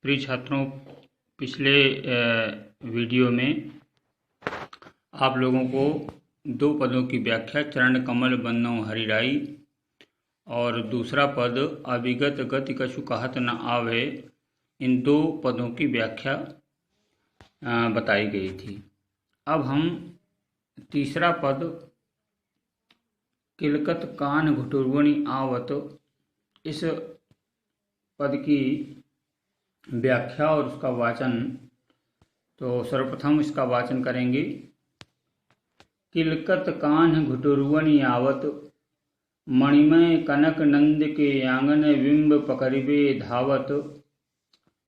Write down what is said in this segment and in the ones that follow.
प्रिय छात्रों, पिछले वीडियो में आप लोगों को दो पदों की व्याख्या चरण कमल बन्नो हरिराई और दूसरा पद अविगत गति कछु कहत न आवे, इन दो पदों की व्याख्या बताई गई थी। अब हम तीसरा पद किलकत कान घुटुरवनि आवत, इस पद की व्याख्या और उसका वाचन। तो सर्वप्रथम इसका वाचन करेंगे। किलकत कान घुटुरवनि आवत, मणिमय कनक नंद के आंगन बिंब पकड़िबे धावत।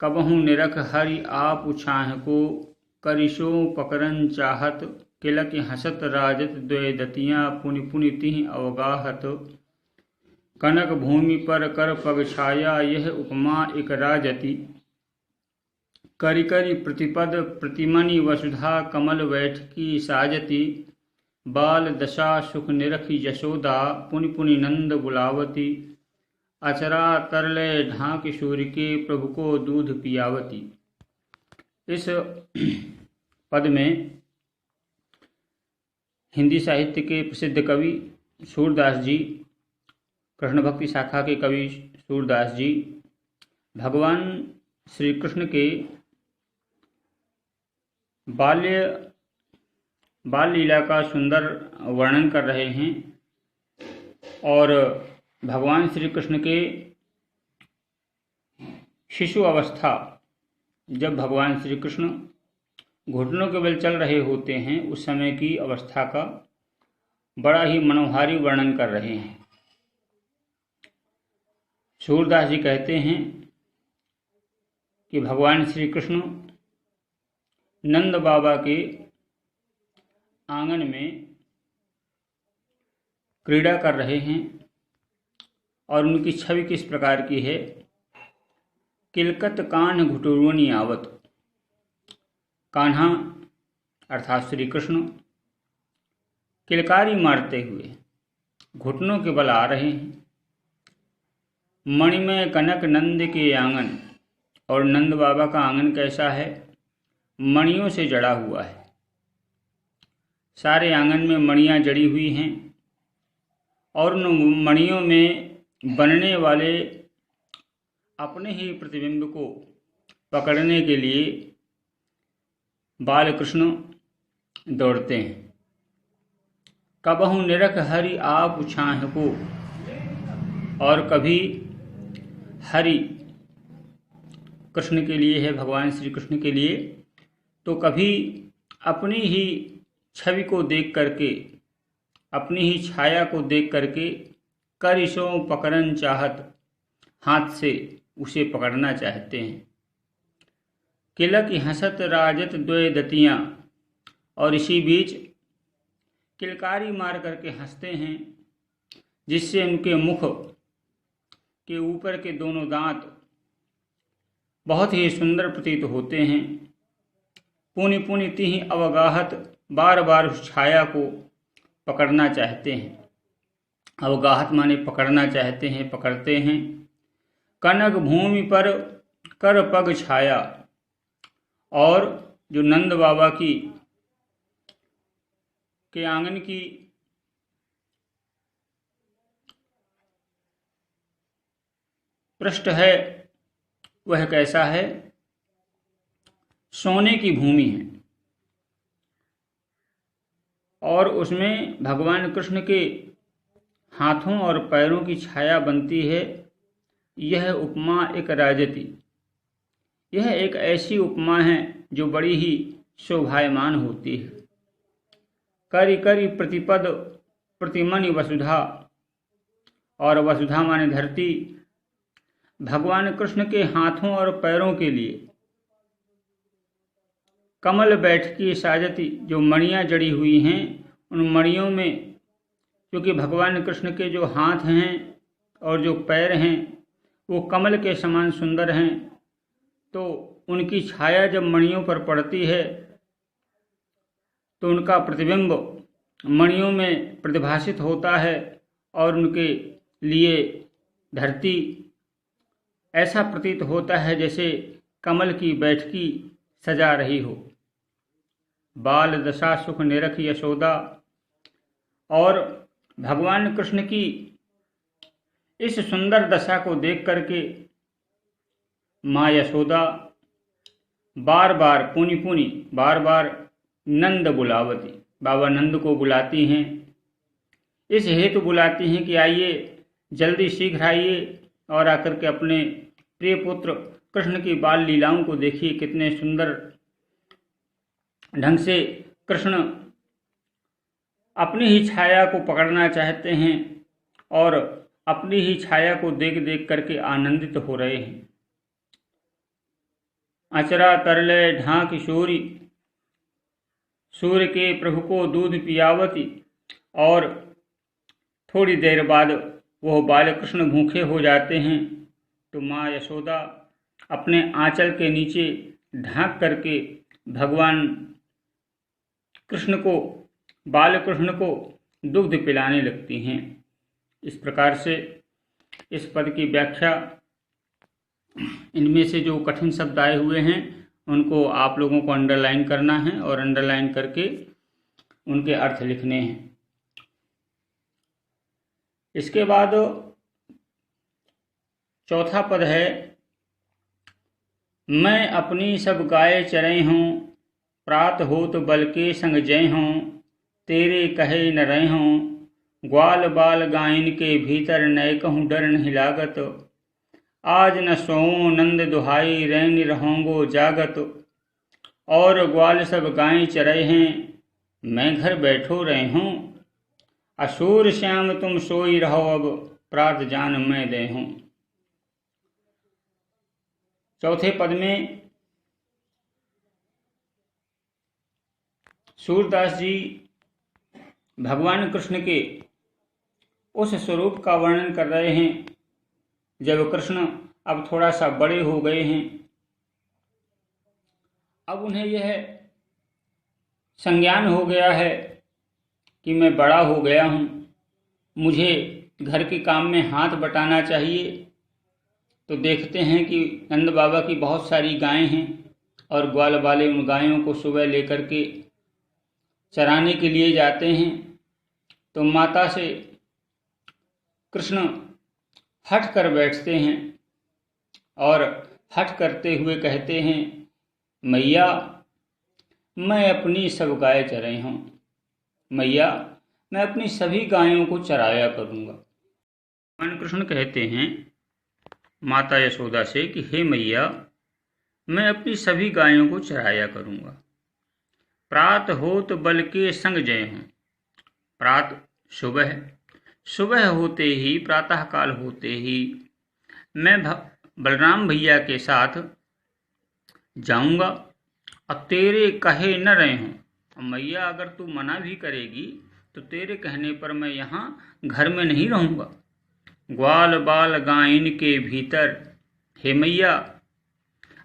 कबहु निरख हरि आप छाह को, करिशो पकड़न चाहत। किलक हसत राजत द्वय दतियाँ, पुनि पुनि तिहि अवगाहत। कनक भूमि पर कर पग छाया, यह उपमा एक राजति। करि करि प्रतिपद प्रतिमनि वसुधा, कमल बैठकी साजति। बाल दशा सुख निरखि यशोदा, पुनि पुनि नंद बुलावती। अचरा तरलय ढांक सूर्य के, प्रभु को दूध पियावती। इस पद में हिंदी साहित्य के प्रसिद्ध कवि सूरदास जी, कृष्ण भक्ति शाखा के कवि सूरदास जी भगवान श्री कृष्ण के बाल लीला का सुंदर वर्णन कर रहे हैं और भगवान श्री कृष्ण के शिशु अवस्था, जब भगवान श्री कृष्ण घुटनों के बल चल रहे होते हैं, उस समय की अवस्था का बड़ा ही मनोहारी वर्णन कर रहे हैं। सूरदास जी कहते हैं कि भगवान श्री कृष्ण नंद बाबा के आंगन में क्रीड़ा कर रहे हैं और उनकी छवि किस प्रकार की है। किलकत कान घुटुरवनि आवत, कान्हा अर्थात श्री कृष्ण किलकारी मारते हुए घुटनों के बल आ रहे हैं। मणिमय कनक नंद के आंगन, और नंद बाबा का आंगन कैसा है? मणियों से जड़ा हुआ है। सारे आंगन में मणियाँ जड़ी हुई हैं और उन मणियों में बनने वाले अपने ही प्रतिबिंब को पकड़ने के लिए बाल कृष्ण दौड़ते हैं। कबहु निरख हरि आप छाह को, और कभी हरि कृष्ण के लिए है, भगवान श्री कृष्ण के लिए, तो कभी अपनी ही छवि को देख करके, अपनी ही छाया को देख करके करिशो पकड़न चाहत, हाथ से उसे पकड़ना चाहते हैं। किलक हसत राजत द्वय दतियाँ, और इसी बीच किलकारी मार करके हंसते हैं, जिससे उनके मुख के ऊपर के दोनों दांत बहुत ही सुंदर प्रतीत होते हैं। पुनि पुनि तिहि अवगाहत, बार बार उस छाया को पकड़ना चाहते हैं। अवगाहत माने पकड़ना चाहते हैं, पकड़ते हैं। कनक भूमि पर कर पग छाया, और जो नंद बाबा की के आंगन की पृष्ठ है, वह कैसा है? सोने की भूमि है और उसमें भगवान कृष्ण के हाथों और पैरों की छाया बनती है। यह उपमा एक राजति, यह एक ऐसी उपमा है जो बड़ी ही शोभायमान होती है। करि करि प्रतिपद प्रतिमनि वसुधा, और वसुधा माने धरती, भगवान कृष्ण के हाथों और पैरों के लिए कमल बैठकी साजती, जो मणियाँ जड़ी हुई हैं, उन मणियों में, क्योंकि भगवान कृष्ण के जो हाथ हैं और जो पैर हैं वो कमल के समान सुंदर हैं, तो उनकी छाया जब मणियों पर पड़ती है तो उनका प्रतिबिंब मणियों में प्रतिभासित होता है और उनके लिए धरती ऐसा प्रतीत होता है जैसे कमल की बैठकी सजा रही हो। बाल दशा सुख निरख यशोदा। और भगवान कृष्ण की इस सुंदर दशा को देख करके माँ यशोदा बार बार पुनि पुनि बार बार नंद बुलावती, बाबा नंद को बुलाती हैं। इस हेतु बुलाती हैं कि आइए, जल्दी शीघ्र आइए और आकर के अपने प्रिय पुत्र कृष्ण की बाल लीलाओं को देखिए। कितने सुंदर ढंग से कृष्ण अपनी ही छाया को पकड़ना चाहते हैं और अपनी ही छाया को देख देख करके आनंदित हो रहे हैं। अचरा तरले ढांक किशोरी, सूर्य के प्रभु को दूध पियावती। और थोड़ी देर बाद वह बाल कृष्ण भूखे हो जाते हैं तो माँ यशोदा अपने आंचल के नीचे ढांक करके भगवान कृष्ण को, बाल कृष्ण को दुग्ध पिलाने लगती हैं। इस प्रकार से इस पद की व्याख्या, इनमें से जो कठिन शब्द आए हुए हैं उनको आप लोगों को अंडरलाइन करना है और अंडरलाइन करके उनके अर्थ लिखने हैं। इसके बाद चौथा पद है, मैं अपनी सब गाय चरे हूँ, प्रात होत बल के संग जय हूँ, तेरे कहे न रहे हूँ, ग्वाल बाल गायन के भीतर नय कहूँ डर नहीं लागत, आज न सोऊं नंद दुहाई रैन रहूंगो जागत, और ग्वाल सब गाय चरे हैं, मैं घर बैठो रहे हूँ, असूर श्याम तुम सोई रहो अब, प्रात जान मैं दे हूँ। चौथे पद में सूरदास जी भगवान कृष्ण के उस स्वरूप का वर्णन कर रहे हैं जब कृष्ण अब थोड़ा सा बड़े हो गए हैं। अब उन्हें यह संज्ञान हो गया है कि मैं बड़ा हो गया हूँ, मुझे घर के काम में हाथ बटाना चाहिए। तो देखते हैं कि नंद बाबा की बहुत सारी गायें हैं और ग्वाल वाले उन गायों को सुबह लेकर के चराने के लिए जाते हैं। तो माता से कृष्ण हट कर बैठते हैं और हट करते हुए कहते हैं, मैया मैं अपनी सब गाय चराई हूँ, मैया मैं अपनी सभी गायों को चराया करूँगा। भगवान कृष्ण कहते हैं माता यशोदा से कि हे मैया मैं अपनी सभी गायों को चराया करूँगा। प्रात होत बल के संग जय हूँ, प्रात सुबह, सुबह होते ही प्रातः काल होते ही मैं बलराम भैया के साथ जाऊंगा और तेरे कहे न रहे हूँ। मैया अगर तू मना भी करेगी तो तेरे कहने पर मैं यहाँ घर में नहीं रहूँगा। ग्वाल बाल गायन के भीतर, हे मैया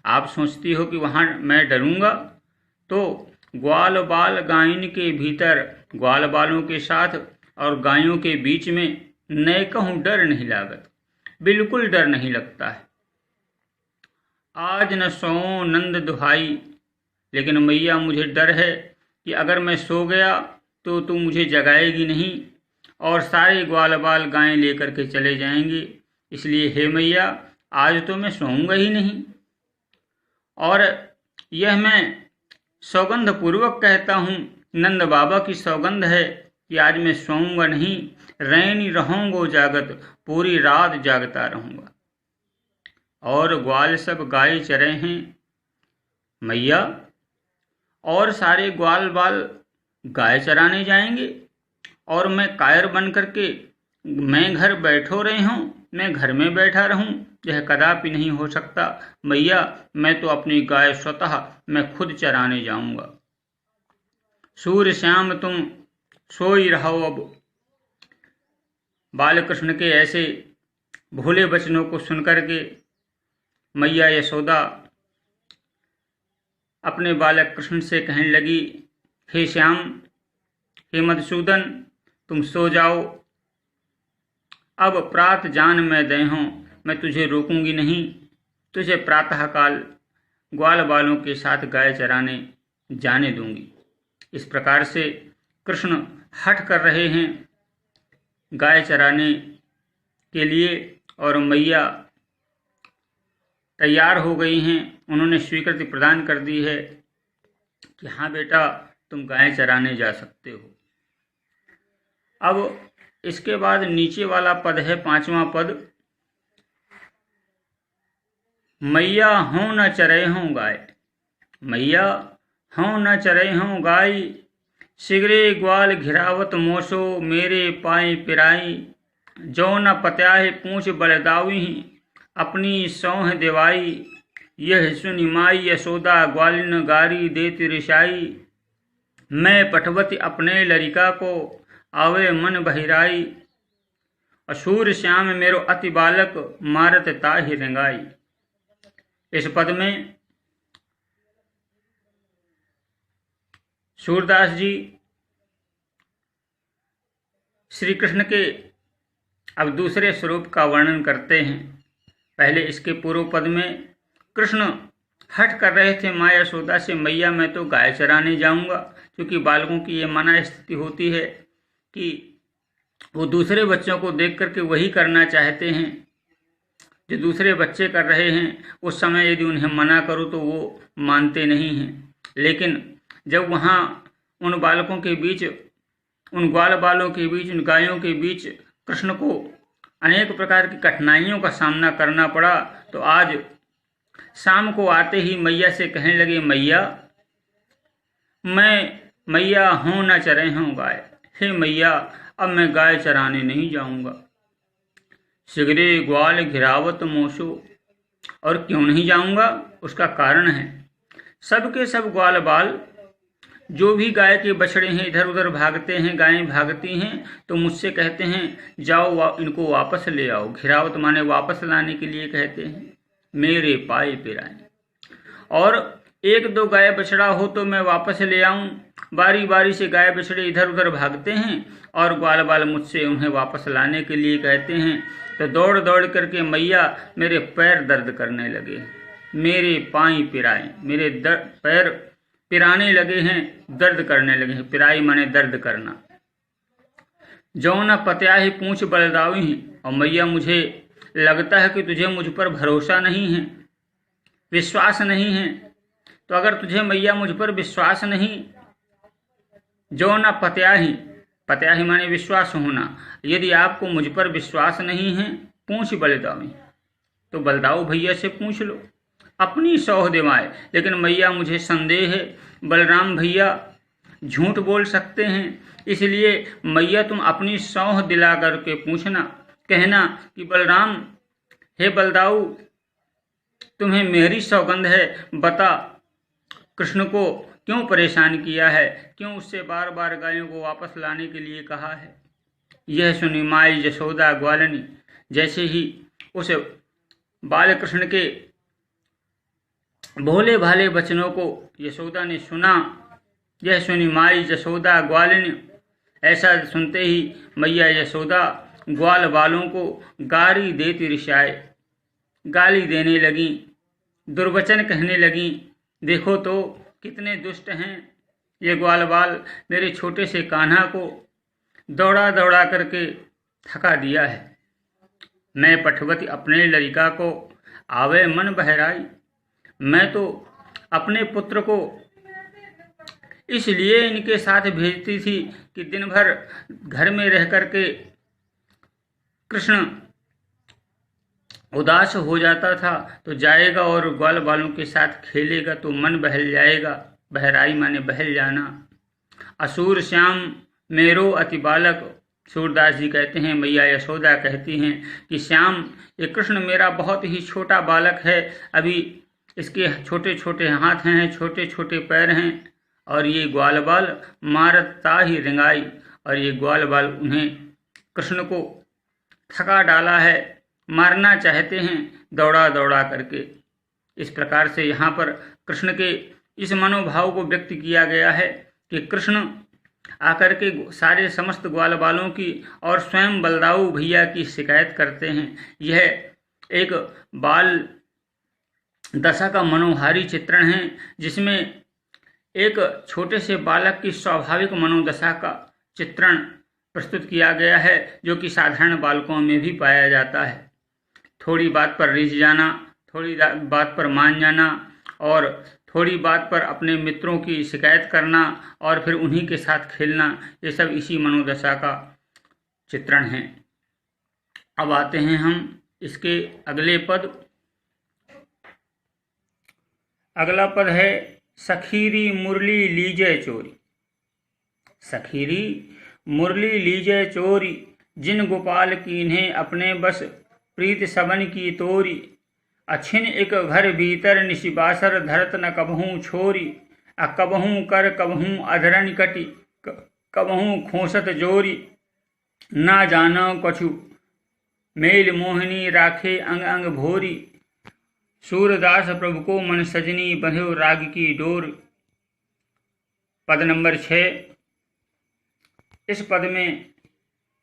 आप सोचती हो कि वहाँ मैं डरूंगा, तो ग्वाल बाल गायन के भीतर, ग्वाल बालों के साथ और गायों के बीच में नय कहूँ डर नहीं लागत, बिल्कुल डर नहीं लगता है। आज न सोऊं नंद दुहाई, लेकिन मैया मुझे डर है कि अगर मैं सो गया तो तू मुझे जगाएगी नहीं और सारे ग्वाल बाल गायें लेकर के चले जाएंगे। इसलिए हे मैया आज तो मैं सोऊंगा ही नहीं। और यह मैं सौगंध पूर्वक कहता हूँ, नंद बाबा की सौगंध है कि आज मैं सोऊंगा नहीं, रैनी रहूंगो जागत, पूरी रात जागता रहूंगा। और ग्वाल सब गाय चरे हैं, मैया और सारे ग्वाल बाल गाय चराने जाएंगे और मैं कायर बन करके मैं घर बैठो रही हूँ, मैं घर में बैठा रहूं, यह कदापि नहीं हो सकता। मैया मैं तो अपनी गाय स्वतः मैं खुद चराने जाऊंगा। सूर्य श्याम तुम सोई रहो अब। बालकृष्ण के ऐसे भोले वचनों को सुनकर के मैया यशोदा अपने बालक कृष्ण से कहने लगी, हे श्याम, हे मधुसूदन, तुम सो जाओ, अब प्रात जान मैं दे हूँ, मैं तुझे रोकूंगी नहीं, तुझे प्रातःकाल ग्वाल बालों के साथ गाय चराने जाने दूंगी। इस प्रकार से कृष्ण हठ कर रहे हैं गाय चराने के लिए और मैया तैयार हो गई हैं। उन्होंने स्वीकृति प्रदान कर दी है कि हाँ बेटा, तुम गाय चराने जा सकते हो। अब इसके बाद नीचे वाला पद है 5वां पद, मैया हों न चरे हों गाय। मैया हों न चरे हों गाय, सिगरे ग्वाल घिरावत मोसो, मेरे पाए पिराई। जो न पत्याहे पूछ बलदावी, अपनी सौह देवाई। यह सुनि माई यशोदा, ग्वालिन गारी देती रिशाई। मैं पठवती अपने लरिका को, आवे मन बहिराई। असूर श्याम मेरो अति बालक, मारत ताहि रंगाई। इस पद में सूरदास जी श्री कृष्ण के अब दूसरे स्वरूप का वर्णन करते हैं। पहले इसके पूर्व पद में कृष्ण हठ कर रहे थे माँ यशोदा से, मैया मैं तो गाय चराने जाऊंगा, क्योंकि बालकों की ये मना स्थिति होती है कि वो दूसरे बच्चों को देख करके वही करना चाहते हैं जो दूसरे बच्चे कर रहे हैं। उस समय यदि उन्हें मना करो तो वो मानते नहीं हैं। लेकिन जब वहाँ उन बालकों के बीच, उन ग्वाल बालों के बीच, उन गायों के बीच कृष्ण को अनेक प्रकार की कठिनाइयों का सामना करना पड़ा, तो आज शाम को आते ही मैया से कहने लगे, मैया हों न चरे हों गाय। हे मैया, अब मैं गाय चराने नहीं जाऊंगा। सिगरे ग्वाल घिरावत मोसो, और क्यों नहीं जाऊंगा, उसका कारण है। सबके सब ग्वाल बाल जो भी गाय के बछड़े हैं इधर उधर भागते हैं, गायें भागती हैं, तो मुझसे कहते हैं जाओ इनको वापस ले आओ। घिरावत माने वापस लाने के लिए कहते हैं, मेरे पाए पिराए। और एक दो गाय बछड़ा हो तो मैं वापस ले आऊं। बारी बारी से गाय बछड़े इधर उधर भागते हैं और ग्वाल बाल मुझसे उन्हें वापस लाने के लिए कहते हैं। तो दौड़ दौड़ करके मैया मेरे पैर दर्द करने लगे, मेरे पाई पिराए, मेरे पैर पिराने लगे हैं, दर्द करने लगे हैं। पिराई माने दर्द करना। जो न पत्याही पूछ बलदावी, और मैया मुझे लगता है कि तुझे मुझ पर भरोसा नहीं है, विश्वास नहीं है। तो अगर तुझे मैया मुझ पर विश्वास नहीं, जो न पत्याही, पत्याही माने विश्वास होना, यदि आपको मुझ पर विश्वास नहीं है, पूछ बलदावी, तो बलदाऊ भैया से पूछ लो, अपनी सौह देवाए। लेकिन मैया मुझे संदेह है, बलराम भैया झूठ बोल सकते हैं, इसलिए मैया तुम अपनी सौह दिला करके पूछना, कहना कि बलराम, हे बलदाऊ, तुम्हें मेरी सौगंध है, बता कृष्ण को क्यों परेशान किया है, क्यों उससे बार बार गायों को वापस लाने के लिए कहा है। यह सुनी माई यशोदा ग्वालिनी, जैसे ही उस बाल कृष्ण के भोले भाले वचनों को यशोदा ने सुना, यह सुनी माई यशोदा ग्वालिनी, ऐसा सुनते ही मैया यशोदा ग्वाल बालों को गारी देती रिशाए, गाली देने लगी, दुर्वचन कहने लगी। देखो तो कितने दुष्ट हैं ये ग्वाल बाल, मेरे छोटे से कान्हा को दौड़ा दौड़ा करके थका दिया है। मैं पठवती अपने लड़का को, आवे मन बहराई। मैं तो अपने पुत्र को इसलिए इनके साथ भेजती थी कि दिन भर घर में रह करके कृष्ण उदास हो जाता था, तो जाएगा और ग्वाल बालों के साथ खेलेगा तो मन बहल जाएगा। बहराई माने बहल जाना। असूर श्याम मेरो अति बालक, सूरदास जी कहते हैं, मैया यशोदा कहती हैं कि श्याम, ये कृष्ण मेरा बहुत ही छोटा बालक है, अभी इसके छोटे छोटे हाथ हैं, छोटे छोटे पैर हैं, और ये ग्वाल बाल मारत ताहि रिंगाई, और ये ग्वाल बाल उन्हें कृष्ण को थका डाला है, मारना चाहते हैं दौड़ा दौड़ा करके। इस प्रकार से यहाँ पर कृष्ण के इस मनोभाव को व्यक्त किया गया है कि कृष्ण आकर के सारे समस्त ग्वाल बालों की और स्वयं बलदाऊ भैया की शिकायत करते हैं। यह एक बाल दशा का मनोहारी चित्रण है, जिसमें एक छोटे से बालक की स्वाभाविक मनोदशा का चित्रण प्रस्तुत किया गया है, जो कि साधारण बालकों में भी पाया जाता है। थोड़ी बात पर रिझ जाना, थोड़ी बात पर मान जाना और थोड़ी बात पर अपने मित्रों की शिकायत करना और फिर उन्हीं के साथ खेलना, ये सब इसी मनोदशा का चित्रण है। अब आते हैं हम इसके अगले पद। अगला पद है सखीरी मुरली लीजय चोरी। सखीरी मुरली लीजय चोरी, जिन गोपाल कीन्हे अपने बस प्रीत सबन की तोरी। अछिन एक घर भीतर निशिबासर धरत न कबहूँ छोरी। कबहूँ कर कबहूँ अधरन कटी, कबहूँ खोसत जोरी। ना जानो कछु मेल मोहिनी, राखे अंग अंग भोरी। सूरदास प्रभु को मन सजनी, बंध्यो राग की डोर। पद नंबर 6। इस पद में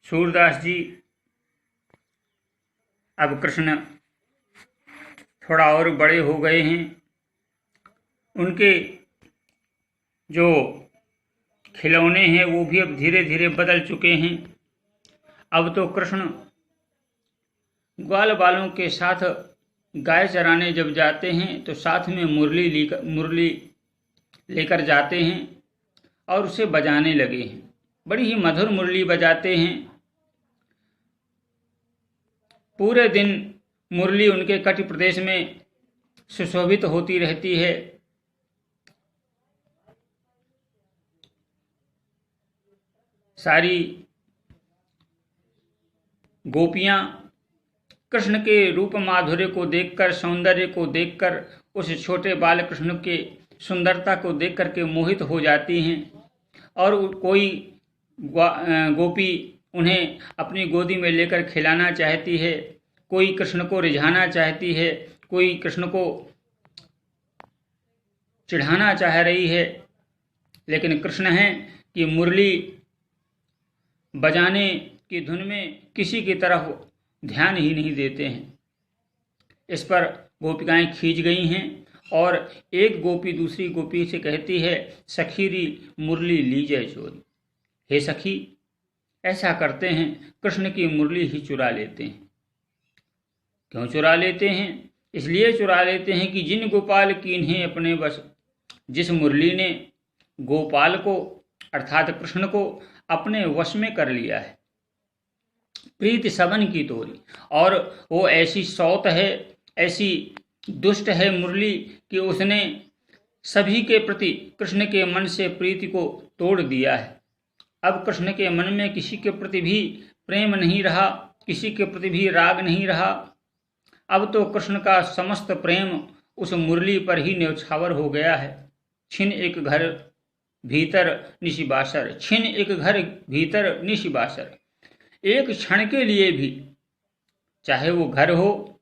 सूरदास जी अब कृष्ण थोड़ा और बड़े हो गए हैं, उनके जो खिलौने हैं वो भी अब धीरे धीरे बदल चुके हैं। अब तो कृष्ण ग्वाल बालों के साथ गाय चराने जब जाते हैं तो साथ में मुरली लेकर जाते हैं और उसे बजाने लगे हैं। बड़ी ही मधुर मुरली बजाते हैं। पूरे दिन मुरली उनके कटि प्रदेश में सुशोभित होती रहती है। सारी गोपियां कृष्ण के रूप माधुर्य को देखकर, सौंदर्य को देखकर, उस छोटे बाल कृष्ण के सुंदरता को देख करके मोहित हो जाती हैं और कोई गोपी उन्हें अपनी गोदी में लेकर खिलाना चाहती है, कोई कृष्ण को रिझाना चाहती है, कोई कृष्ण को चिढ़ाना चाह रही है। लेकिन कृष्ण हैं कि मुरली बजाने की धुन में किसी की तरफ ध्यान ही नहीं देते हैं। इस पर गोपिकाएं खींच गई हैं और एक गोपी दूसरी गोपी से कहती है, सखीरी मुरली लीजय चोरी। हे सखी, ऐसा करते हैं, कृष्ण की मुरली ही चुरा लेते हैं। क्यों चुरा लेते हैं? इसलिए चुरा लेते हैं कि जिन गोपाल कीन्हे अपने बस, जिस मुरली ने गोपाल को अर्थात कृष्ण को अपने वश में कर लिया है, प्रीति सबन की तोरी, और वो ऐसी सौत है, ऐसी दुष्ट है मुरली कि उसने सभी के प्रति कृष्ण के मन से प्रीति को तोड़ दिया है। अब कृष्ण के मन में किसी के प्रति भी प्रेम नहीं रहा, किसी के प्रति भी राग नहीं रहा। अब तो कृष्ण का समस्त प्रेम उस मुरली पर ही न्यौछावर हो गया है। छिन एक घर भीतर निशिबासर, छिन एक घर भीतर निशिबासर। एक क्षण के लिए भी, चाहे वो घर हो,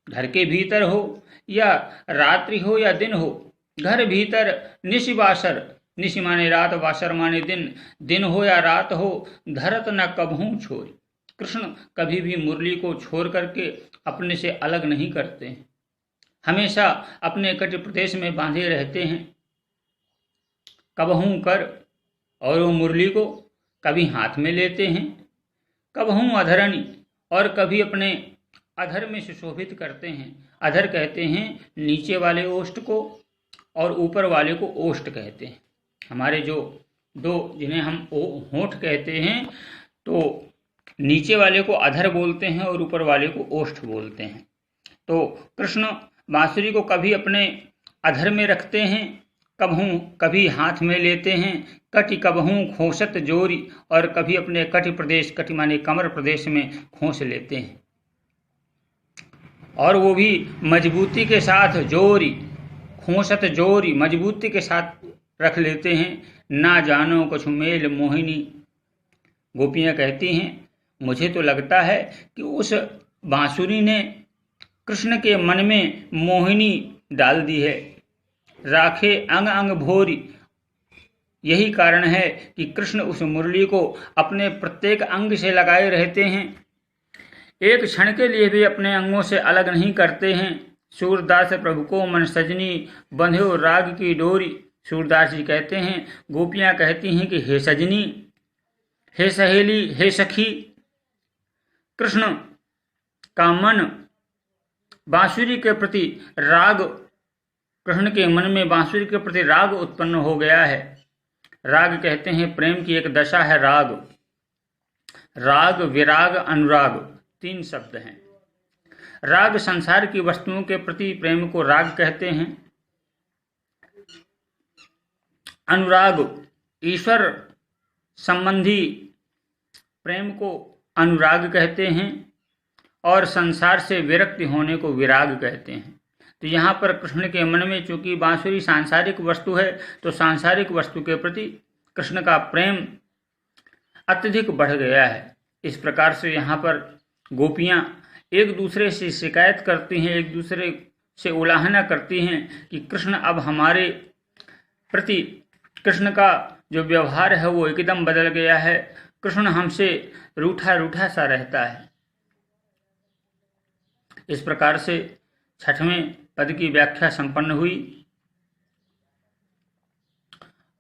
घर के भीतर हो, या रात्रि हो या दिन हो, घर भीतर निशिबासर, निशि माने रात, बासर माने दिन, दिन हो या रात हो, धरत न कबहूँ छोरी। कृष्ण कभी भी मुरली को छोड़ करके अपने से अलग नहीं करते हैं, हमेशा अपने कटि प्रदेश में बांधे रहते हैं। कबहूँ कर, और वो मुरली को कभी हाथ में लेते हैं, कबहूँ अधरणी, और कभी अपने अधर में सुशोभित करते हैं। अधर कहते हैं नीचे वाले ओष्ठ को, और ऊपर वाले को ओष्ठ कहते हैं। हमारे जो दो, जिन्हें हम होंठ कहते हैं, तो नीचे वाले को अधर बोलते हैं और ऊपर वाले को ओष्ठ बोलते हैं। तो कृष्ण बांसुरी को कभी अपने अधर में रखते हैं, कभी हाथ में लेते हैं, कटि कबहूँ खोसत जोरी, और कभी अपने कटि प्रदेश, कटि माने कमर प्रदेश में खोस लेते हैं, और वो भी मजबूती के साथ, जोरी, खोसत जोरी, मजबूती के साथ रख लेते हैं। ना जानो कछु मेल मोहिनी, गोपियाँ कहती हैं, मुझे तो लगता है कि उस बांसुरी ने कृष्ण के मन में मोहिनी डाल दी है। राखे अंग अंग भोरी, यही कारण है कि कृष्ण उस मुरली को अपने प्रत्येक अंग से लगाए रहते हैं, एक क्षण के लिए भी अपने अंगों से अलग नहीं करते हैं। सूरदास प्रभु को मन सजनी, बंध्यो राग की डोरी। सूरदास जी कहते हैं, गोपियां कहती हैं कि हे सजनी, हे सहेली, हे सखी, कृष्ण का मन बांसुरी के प्रति राग, कृष्ण के मन में बांसुरी के प्रति राग उत्पन्न हो गया है। राग कहते हैं प्रेम की एक दशा है। राग, राग, विराग, अनुराग, 3 शब्द हैं। राग संसार की वस्तुओं के प्रति प्रेम को राग कहते हैं। अनुराग ईश्वर संबंधी प्रेम को अनुराग कहते हैं और संसार से विरक्ति होने को विराग कहते हैं। तो यहाँ पर कृष्ण के मन में चूंकि बांसुरी सांसारिक वस्तु है, तो सांसारिक वस्तु के प्रति कृष्ण का प्रेम अत्यधिक बढ़ गया है। इस प्रकार से यहाँ पर गोपियाँ एक दूसरे से शिकायत करती हैं, एक दूसरे से उलाहना करती हैं कि कृष्ण अब हमारे प्रति, कृष्ण का जो व्यवहार है वो एकदम बदल गया है। कृष्ण हमसे रूठा रूठा सा रहता है। इस प्रकार से 6वें पद की व्याख्या संपन्न हुई।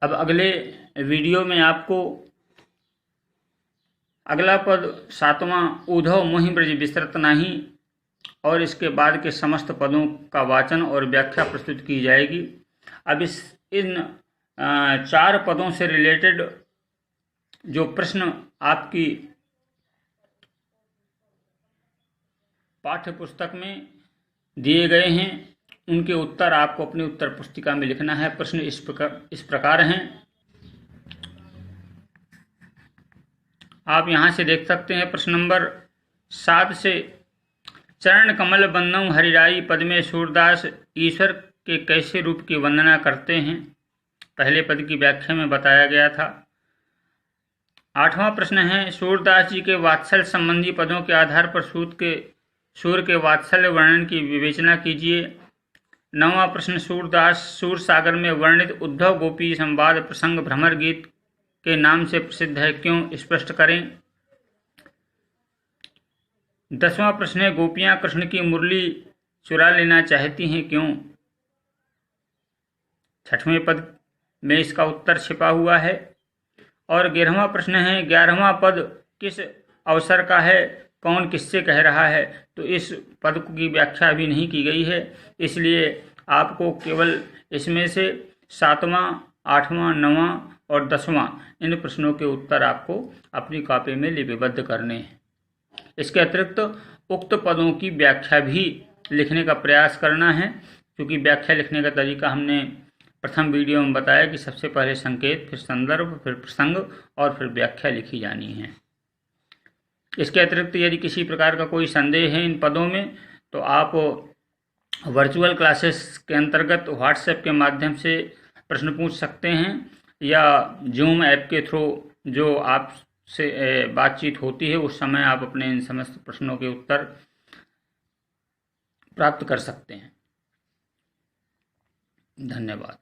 अब अगले वीडियो में आपको अगला पद 7वां उद्धव मोहि ब्रज विस्तरत नाही और इसके बाद के समस्त पदों का वाचन और व्याख्या प्रस्तुत की जाएगी। अब इन 4 पदों से रिलेटेड जो प्रश्न आपकी पाठ्य पुस्तक में दिए गए हैं उनके उत्तर आपको अपनी उत्तर पुस्तिका में लिखना है। प्रश्न इस प्रकार हैं। आप यहाँ से देख सकते हैं प्रश्न नंबर 7 से, चरण कमल बंदम हरिराई पद में सूरदास ईश्वर के कैसे रूप की वंदना करते हैं, पहले पद की व्याख्या में बताया गया था। 8वां प्रश्न है, सूरदास जी के वात्सल्य संबंधी पदों के आधार पर सूर के वात्सल्य वर्णन की विवेचना कीजिए। 9वां प्रश्न, सूरदास सूर सागर में वर्णित उद्धव गोपी संवाद प्रसंग भ्रमर गीत के नाम से प्रसिद्ध है, क्यों, स्पष्ट करें। 10वां प्रश्न है, गोपियां कृष्ण की मुरली चुरा लेना चाहती हैं, क्यों। 6वें पद में इसका उत्तर छिपा हुआ है। और 11वां प्रश्न है, 11वां पद किस अवसर का है, कौन किससे कह रहा है। तो इस पद की व्याख्या अभी नहीं की गई है, इसलिए आपको केवल इसमें से 7वां, 8वां, 9वां और 10वां इन प्रश्नों के उत्तर आपको अपनी कॉपी में लिपिबद्ध करने हैं। इसके अतिरिक्त उक्त पदों की व्याख्या भी लिखने का प्रयास करना है, क्योंकि व्याख्या लिखने का तरीका हमने प्रथम वीडियो में बताया कि सबसे पहले संकेत, फिर संदर्भ, फिर प्रसंग और फिर व्याख्या लिखी जानी है। इसके अतिरिक्त यदि किसी प्रकार का कोई संदेह है इन पदों में, तो आप वर्चुअल क्लासेस के अंतर्गत व्हाट्सएप के माध्यम से प्रश्न पूछ सकते हैं, या जूम ऐप के थ्रू जो आपसे बातचीत होती है उस समय आप अपने इन समस्त प्रश्नों के उत्तर प्राप्त कर सकते हैं। धन्यवाद।